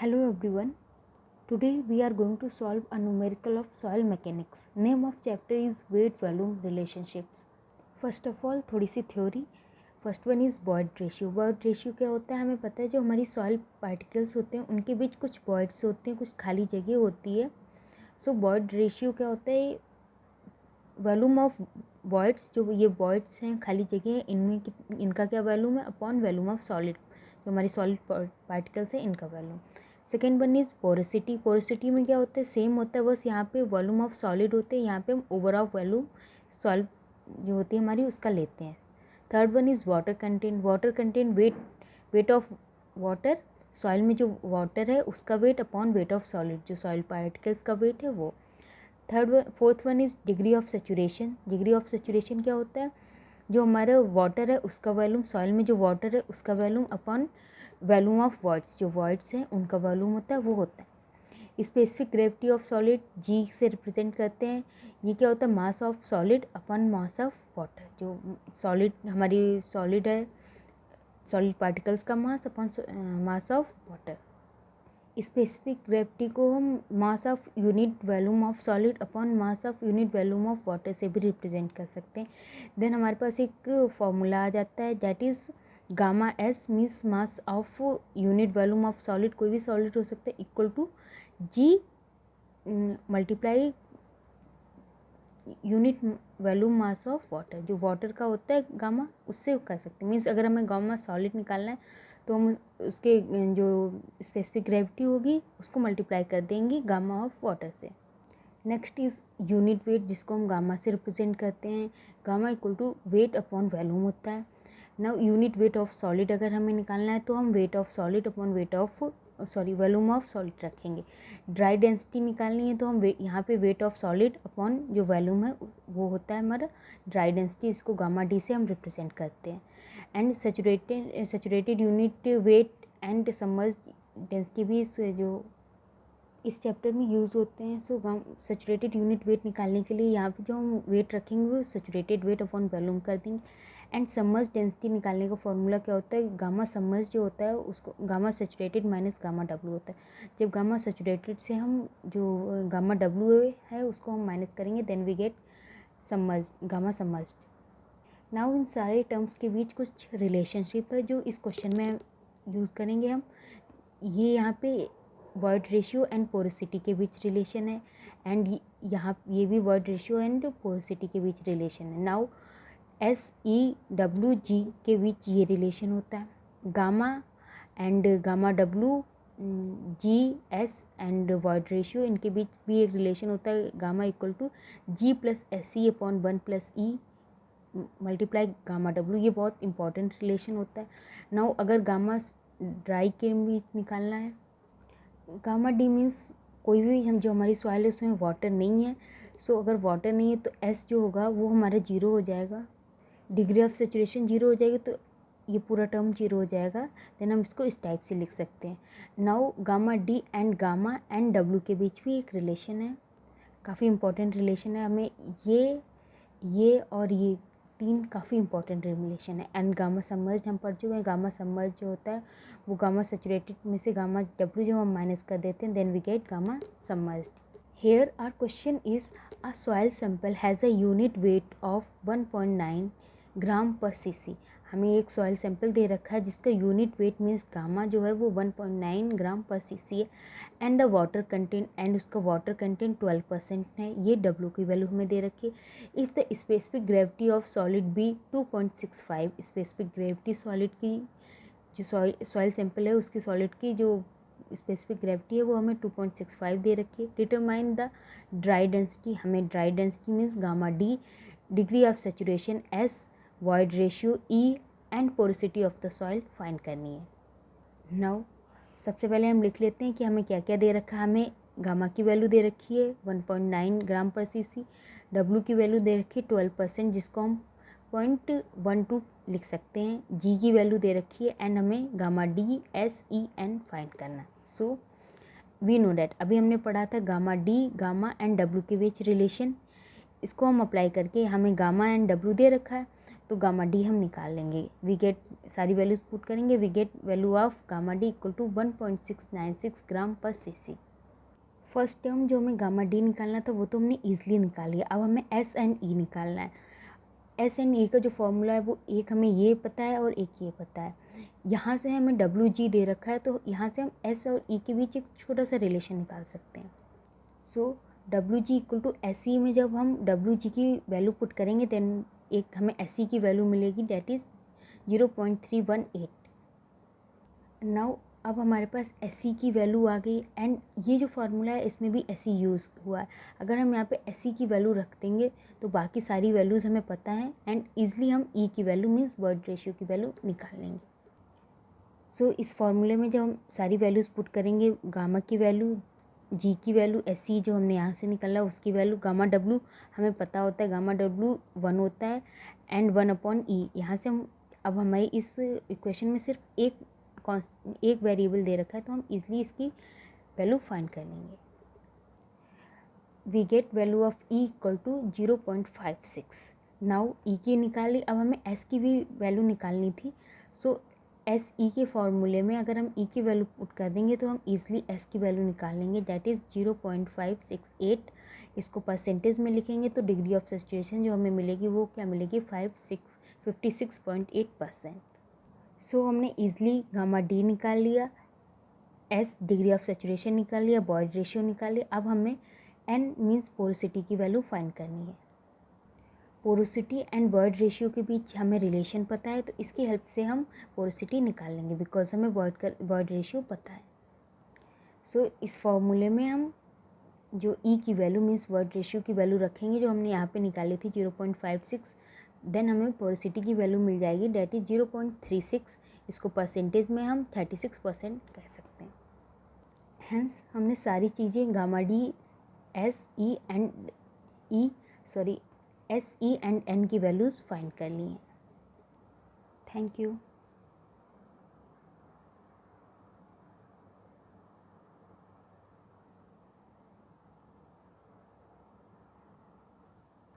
Hello everyone. Today we are going to solve a numerical of soil mechanics. Name of chapter is weight volume relationships. First of all थोड़ी सी theory. First one is void ratio. Void ratio क्या होता है हमें पता है. जो हमारी सॉइल पार्टिकल्स होते हैं उनके बीच कुछ बॉयड्स होते हैं, कुछ खाली जगह होती है. सो बॉयड रेशियो क्या होता है. वॉल्यूम ऑफ बॉयड्स, जो ये बॉयड्स हैं खाली जगह है, इनमें इनका क्या वॉल्यूम है अपॉन वॉल्यूम ऑफ सॉलिड. जो हमारी सॉलिड पार्टिकल्स है इनका volume. Second one is porosity. Porosity में क्या होता है, सेम होता है, बस यहाँ पे वॉल्यूम ऑफ सॉलिड होते हैं, यहाँ पे हम ओवर ऑफ वॉल्यूम सॉलिड जो होती है हमारी उसका लेते हैं. Third one is water content. Water content weight of water. Soil में जो वाटर है उसका weight upon weight of solid, जो सॉइल पार्टिकल्स का वेट है वो. Fourth one is degree of saturation. Degree of saturation क्या होता है, जो हमारा वाटर है उसका वॉल्यूम, सॉइल में जो वाटर है उसका volume upon volume of voids, जो वॉइड्स हैं उनका वॉल्यूम होता है वो होता है. स्पेसिफिक ग्रेविटी ऑफ सॉलिड जी से रिप्रेजेंट करते हैं. ये क्या होता है, mass of solid upon mass of water. जो सॉलिड हमारी सॉलिड है, सॉलिड पार्टिकल्स का mass upon mass of water. Specific gravity को हम मास of unit volume of solid upon mass of unit volume of water से भी रिप्रेजेंट कर सकते हैं. देन हमारे पास एक फॉर्मूला आ जाता है that is gamma S means mass of unit volume of solid, कोई भी सॉलिड हो सकता है, equal to G multiply unit volume mass of water. जो वाटर का होता है गामा, उससे कर सकते हैं. मीन्स अगर हमें गामा सॉलिड निकालना है तो हम उसके जो स्पेसिफिक ग्रेविटी होगी उसको मल्टीप्लाई कर देंगे गामा ऑफ वाटर से. नेक्स्ट इज़ यूनिट वेट, जिसको हम गामा से रिप्रेजेंट करते हैं. Gamma equal to weight upon volume होता है. Now unit weight of solid अगर हमें निकालना है तो हम weight of solid upon weight of volume of solid रखेंगे. ड्राई डेंसिटी निकालनी है तो हम यहाँ पे वेट ऑफ सॉलिड अपॉन जो वॉल्यूम है वो होता है हमारा ड्राई डेंसिटी, इसको गामा डी से हम रिप्रेजेंट करते हैं. And saturated unit weight and submerged density भी इस चैप्टर में यूज़ होते हैं. सो सेचुरेटेड यूनिट वेट निकालने के लिए यहाँ पे जो हम वेट रखेंगे वो सेचुरेटेड वेट अपॉन वॉल्यूम कर देंगे. एंड सबमर्ज्ड डेंसिटी निकालने का फॉर्मूला क्या होता है, गामा सबमर्ज्ड जो होता है उसको gamma saturated minus gamma W होता है. जब गामा सेचुरेटेड से हम जो गामा डब्ल्यू है उसको हम माइनस करेंगे, then we get submerged, gamma submerged. Now इन सारे टर्म्स के बीच कुछ रिलेशनशिप है जो इस क्वेश्चन में यूज़ करेंगे हम. ये यहाँ पे वॉइड रेशियो एंड पोरोसिटी के बीच रिलेशन है, एंड यहाँ ये भी वॉइड रेशियो एंड पोरोसिटी के बीच रिलेशन है. नाउ SEWG के बीच ये रिलेशन होता है. Gamma and gamma W GS and void ratio, इनके बीच भी एक रिलेशन होता है. Gamma equal to G plus SE upon 1 plus E multiply gamma W. ये बहुत इंपॉर्टेंट रिलेशन होता है. नाउ अगर गामा ड्राई के बीच निकालना है, गामा डी मीन्स कोई भी हम जो हमारी सॉइल है उसमें वाटर नहीं है. सो अगर वाटर नहीं है तो एस जो होगा वो हमारा जीरो हो जाएगा, डिग्री ऑफ सेचुरेशन जीरो हो जाएगी, तो ये पूरा टर्म जीरो हो जाएगा. देन हम इसको इस टाइप से लिख सकते हैं. Now gamma D and gamma and W के बीच भी एक रिलेशन है, काफ़ी इंपॉर्टेंट रिलेशन है. हमें ये और ये तीन काफ़ी इंपॉर्टेंट रिलेशन है. एंड गामा सबमर्ज्ड हम पढ़ चुके हैं. गामा सबमर्ज्ड जो होता है वो गामा सेचुरेटेड में से गामा डब्ल्यू जब हम माइनस कर देते हैं then we get gamma submerged. Here our question is a soil sample has a unit weight of 1.9 gram per cc. हमें एक सॉइल सैंपल दे रखा है जिसका यूनिट वेट मीन्स गामा जो है वो 1.9 ग्राम पर cc है. And the water content, and उसका वाटर कंटेंट 12% है. ये डब्ल्यू की वैल्यू हमें दे रखी है. If the specific gravity of solid be 2.65, specific gravity solid की जो सॉइल सैंपल है उसकी सॉलिड की जो स्पेसिफिक ग्रेविटी है वो हमें 2.65 दे रखी है. डिटरमाइन द ड्राई डेंसिटी, हमें dry density means gamma D, degree of saturation S, void ratio E and porosity of the soil find करनी है. नाउ सबसे पहले हम लिख लेते हैं कि हमें क्या क्या दे रखा है. हमें गामा की वैल्यू दे रखी है 1.9 ग्राम पर cc, डब्ल्यू की वैल्यू दे रखी है 12% जिसको हम 0.12 लिख सकते हैं. जी की वैल्यू दे रखी है एंड हमें gamma D S E N find करना है. सो वी नो डैट अभी हमने पढ़ा था gamma D, gamma and W के बीच रिलेशन. इसको हम अप्लाई करके हमें गामा एंड डब्ल्यू दे रखा है तो गामा डी हम निकाल लेंगे. वी गेट सारी वैल्यूज पुट करेंगे, we get value of gamma D equal to 1.696 gram per CC. First term जो हमें गामा डी निकालना था वो तो हमने ईजिली निकाल लिया। अब हमें एस एंड ई निकालना है। एस एंड ई का जो फॉर्मूला है वो एक हमें ये पता है और एक ये पता है। यहाँ से हमें डब्ल्यू जी दे रखा है, तो यहाँ से हम एस और ई के बीच एक छोटा सा रिलेशन निकाल सकते हैं। So W G equal to S E में जब हम डब्ल्यू जी की वैल्यू पुट करेंगे देन एक हमें एस ई की वैल्यू मिलेगी, डेट इज़ 0.318। नाउ अब हमारे पास एस ई की वैल्यू आ गई एंड ये जो फार्मूला है इसमें भी एस ई यूज़ हुआ है। अगर हम यहाँ पे एस ई की वैल्यू रख देंगे तो बाकी सारी वैल्यूज़ हमें पता है एंड ईज़िली हम ई की वैल्यू मीन्स वर्ड रेशियो की वैल्यू निकाल लेंगे। सो इस फार्मूले में जब हम सारी वैल्यूज़ पुट करेंगे, गामा की वैल्यू, जी की वैल्यू, एस सी जो हमने यहाँ से निकाला उसकी वैल्यू, गामा डब्लू हमें पता होता है गामा डब्लू 1 होता है एंड 1/E। यहाँ से हम अब हमारी इस इक्वेशन में सिर्फ एक वेरिएबल दे रखा है तो हम इजली इसकी वैल्यू फाइंड कर लेंगे। We get value of E equal to 0.56। Now E की निकाली, अब हमें एस की भी वैल्यू निकालनी थी। सो एस ई के फॉर्मूले में अगर हम ई की वैल्यू पुट कर देंगे तो हम ईजिली एस की वैल्यू निकाल लेंगे, दैट इज़ 0.568। इसको परसेंटेज में लिखेंगे तो डिग्री ऑफ सैचुरेशन जो हमें मिलेगी वो क्या मिलेगी, 56.8%। सो हमने ईजिली गामा डी निकाल लिया, एस डिग्री ऑफ सैचुरेशन निकाल लिया, बॉयड रेशियो निकाल लिया। अब हमें एन मीन्स पोरोसिटी की वैल्यू फाइंड करनी है। पोरोसिटी एंड बॉयड रेशियो के बीच हमें रिलेशन पता है तो इसकी हेल्प से हम पोरोसिटी निकाल लेंगे बिकॉज हमें बॉयड रेशियो पता है। सो इस फॉर्मूले में हम जो ई की वैल्यू मीन्स बॉयड रेशियो की वैल्यू रखेंगे जो हमने यहाँ पे निकाली थी 0.56, देन हमें पोरोसिटी की वैल्यू मिल जाएगी, डेट इज़ 0.36। इसको परसेंटेज में हम 36% कह सकते हैं। हेंस हमने सारी चीज़ें gamma D, S E and N की वैल्यूज़ फाइंड कर ली हैं। Thank you.